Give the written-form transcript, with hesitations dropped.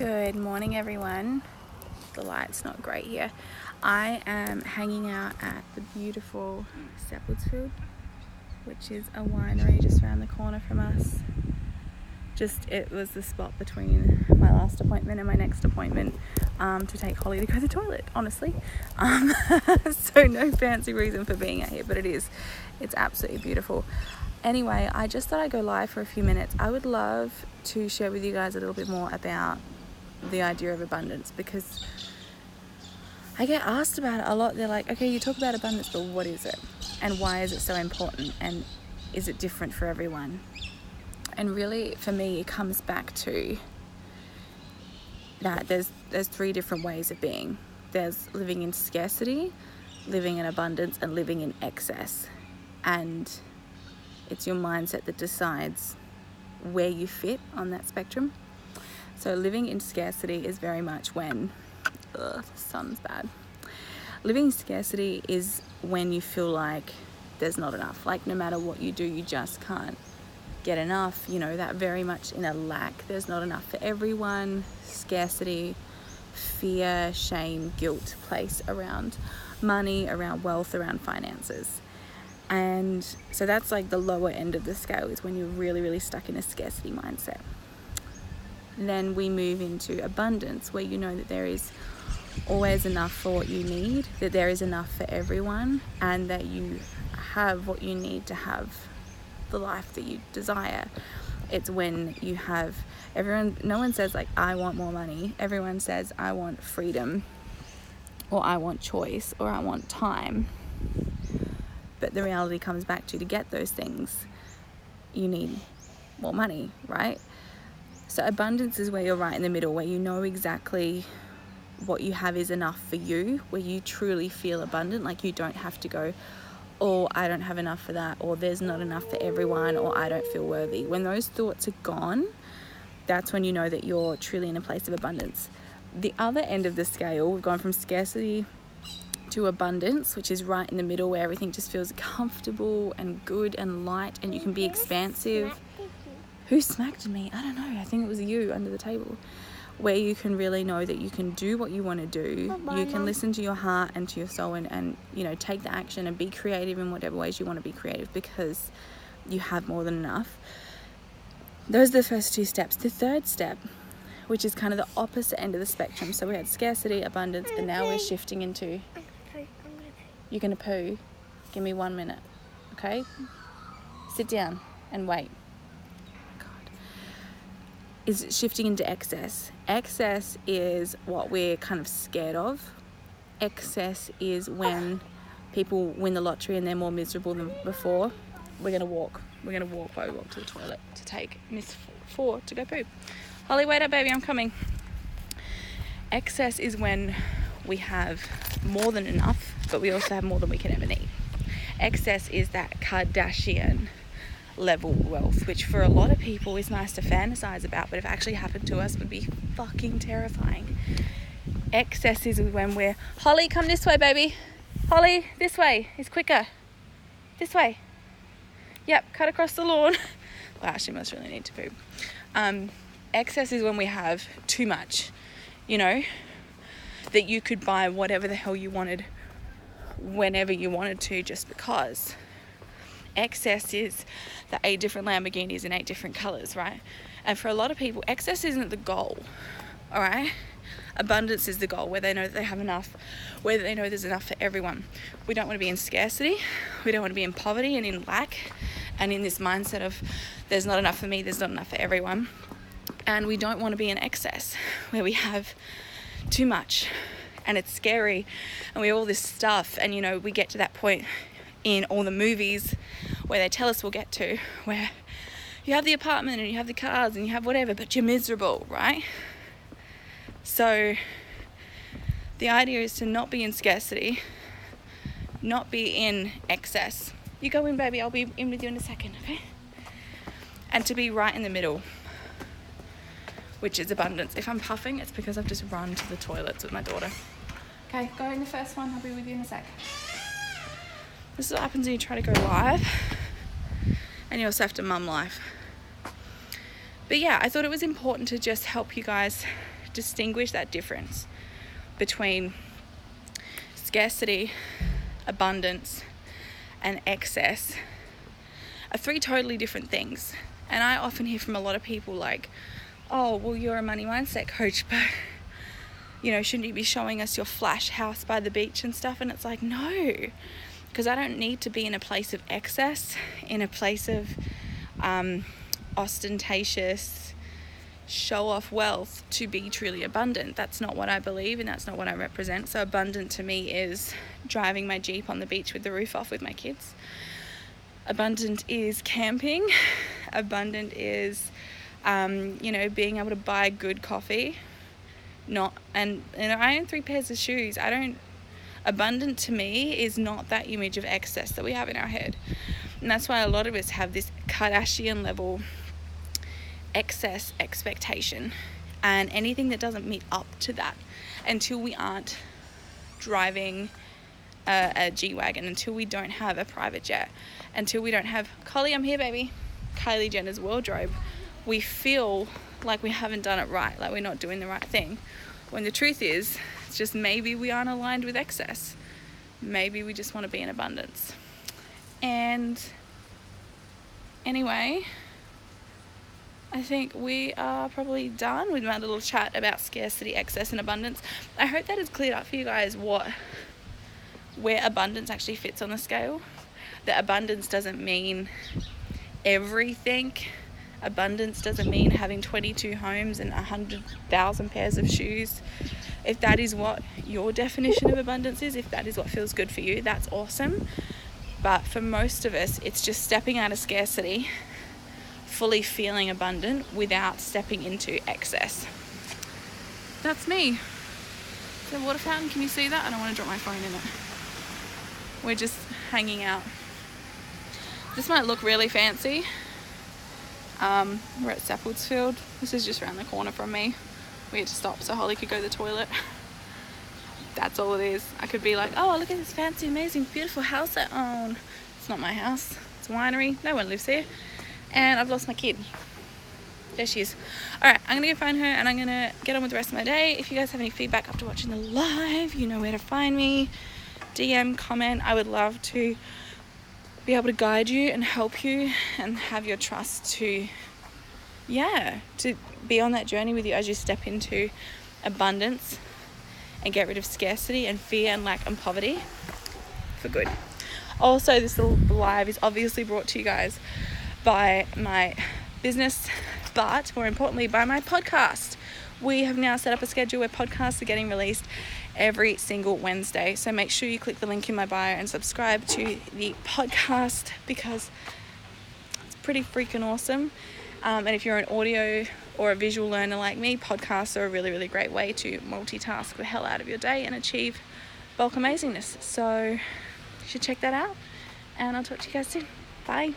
Good morning, everyone. The light's not great here. I am hanging out at the beautiful Field, which is a winery just around the corner from us. It was the spot between my last appointment and my next appointment to take Holly to go to the toilet, honestly. So no fancy reason for being out here, but it's absolutely beautiful. Anyway, I just thought I'd go live for a few minutes. I would love to share with you guys a little bit more about the idea of abundance, because I get asked about it a lot. They're like, okay, you talk about abundance, but what is it? And why is it so important? And is it different for everyone? And really, for me, it comes back to that there's three different ways of being. There's living in scarcity, living in abundance, and living in excess. And it's your mindset that decides where you fit on that spectrum. So living in scarcity is very much when the sun's bad. Living in scarcity is when you feel like there's not enough. Like no matter what you do, you just can't get enough. You know, that very much in a lack. There's not enough for everyone. Scarcity, fear, shame, guilt place around money, around wealth, around finances. And so that's like the lower end of the scale, is when you're really, really stuck in a scarcity mindset. Then we move into abundance, where you know that there is always enough for what you need, that there is enough for everyone, and that you have what you need to have the life that you desire. It's when you have everyone, no one says like, I want more money. Everyone says, I want freedom, or I want choice, or I want time. But the reality comes back to get those things, you need more money, right? So abundance is where you're right in the middle, where you know exactly what you have is enough for you, where you truly feel abundant. Like you don't have to go, oh, I don't have enough for that, or there's not enough for everyone, or I don't feel worthy. When those thoughts are gone, that's when you know that you're truly in a place of abundance. The other end of the scale, we've gone from scarcity to abundance, which is right in the middle, where everything just feels comfortable and good and light, and you can be expansive. Who smacked me? I don't know. I think it was you under the table. Where you can really know that you can do what you want to do. You can listen to your heart and to your soul, and you know, take the action and be creative in whatever ways you want to be creative, because you have more than enough. Those are the first two steps. The third step, which is kind of the opposite end of the spectrum. So we had scarcity, abundance, and now we're shifting into... You're going to poo? Give me 1 minute, okay? Sit down and wait. Is shifting into excess. Excess is what we're kind of scared of. Excess is when people win the lottery and they're more miserable than before. We're gonna walk while we walk to the toilet to take Miss 4 to go poo. Holly, wait up, baby, I'm coming. Excess is when we have more than enough, but we also have more than we can ever need. Excess is that Kardashian level wealth, which for a lot of people is nice to fantasize about, but if it actually happened to us, would be fucking terrifying. Excess is when we're... Holly, come this way, baby. Holly, this way. It's quicker. This way. Yep, cut across the lawn. Wow, she must really need to poo. Excess is when we have too much, you know, that you could buy whatever the hell you wanted whenever you wanted to, just because. Excess is the 8 different Lamborghinis in 8 different colours, right? And for a lot of people, excess isn't the goal, all right? Abundance is the goal, where they know that they have enough, where they know there's enough for everyone. We don't want to be in scarcity. We don't want to be in poverty and in lack and in this mindset of there's not enough for me, there's not enough for everyone. And we don't want to be in excess, where we have too much and it's scary and we have all this stuff, and you know, we get to that point in all the movies where they tell us we'll get to, where you have the apartment and you have the cars and you have whatever, but you're miserable, right? So the idea is to not be in scarcity, not be in excess. You go in, baby, I'll be in with you in a second, okay? And to be right in the middle, which is abundance. If I'm puffing, it's because I've just run to the toilets with my daughter. Okay, go in the first one, I'll be with you in a sec. This is what happens when you try to go live and you also have to mum life. But yeah, I thought it was important to just help you guys distinguish that difference between scarcity, abundance, and excess are three totally different things. And I often hear from a lot of people like, oh, well, you're a money mindset coach, but shouldn't you be showing us your flash house by the beach and stuff? And it's like, no, because I don't need to be in a place of excess, in a place of ostentatious show off wealth to be truly abundant. That's not what I believe, and that's not what I represent. So abundant to me is driving my Jeep on the beach with the roof off with my kids. Abundant is camping. Abundant is being able to buy good coffee. I own 3 pairs of shoes. Abundant to me is not that image of excess that we have in our head. And that's why a lot of us have this Kardashian level excess expectation, and anything that doesn't meet up to that, until we aren't driving a G-Wagon, until we don't have a private jet, until we don't have Kylie, I'm here baby, Kylie Jenner's wardrobe, we feel like we haven't done it right, like we're not doing the right thing, when the truth is, it's just maybe we aren't aligned with excess. Maybe we just want to be in abundance. And anyway, I think we are probably done with my little chat about scarcity, excess, and abundance. I hope that has cleared up for you guys where abundance actually fits on the scale. That abundance doesn't mean everything. Abundance doesn't mean having 22 homes and 100,000 pairs of shoes. If that is what your definition of abundance is, if that is what feels good for you, that's awesome. But for most of us, it's just stepping out of scarcity, fully feeling abundant without stepping into excess. That's me. The water fountain, can you see that? I don't want to drop my phone in it. We're just hanging out. This might look really fancy. We're at Sapplesfield. This is just around the corner from me. We had to stop so Holly could go to the toilet. That's all it is. I could be like, oh, look at this fancy, amazing, beautiful house I own. It's not my house. It's a winery. No one lives here. And I've lost my kid. There she is. Alright, I'm going to go find her and I'm going to get on with the rest of my day. If you guys have any feedback after watching the live, you know where to find me. DM, comment. I would love to be able to guide you and help you and have your trust to be on that journey with you as you step into abundance and get rid of scarcity and fear and lack and poverty for good. Also, this little live is obviously brought to you guys by my business, but more importantly by my podcast. We have now set up a schedule where podcasts are getting released every single Wednesday. So make sure you click the link in my bio and subscribe to the podcast, because it's pretty freaking awesome. And if you're an audio or a visual learner like me, podcasts are a really, really great way to multitask the hell out of your day and achieve bulk amazingness. So you should check that out, and I'll talk to you guys soon. Bye.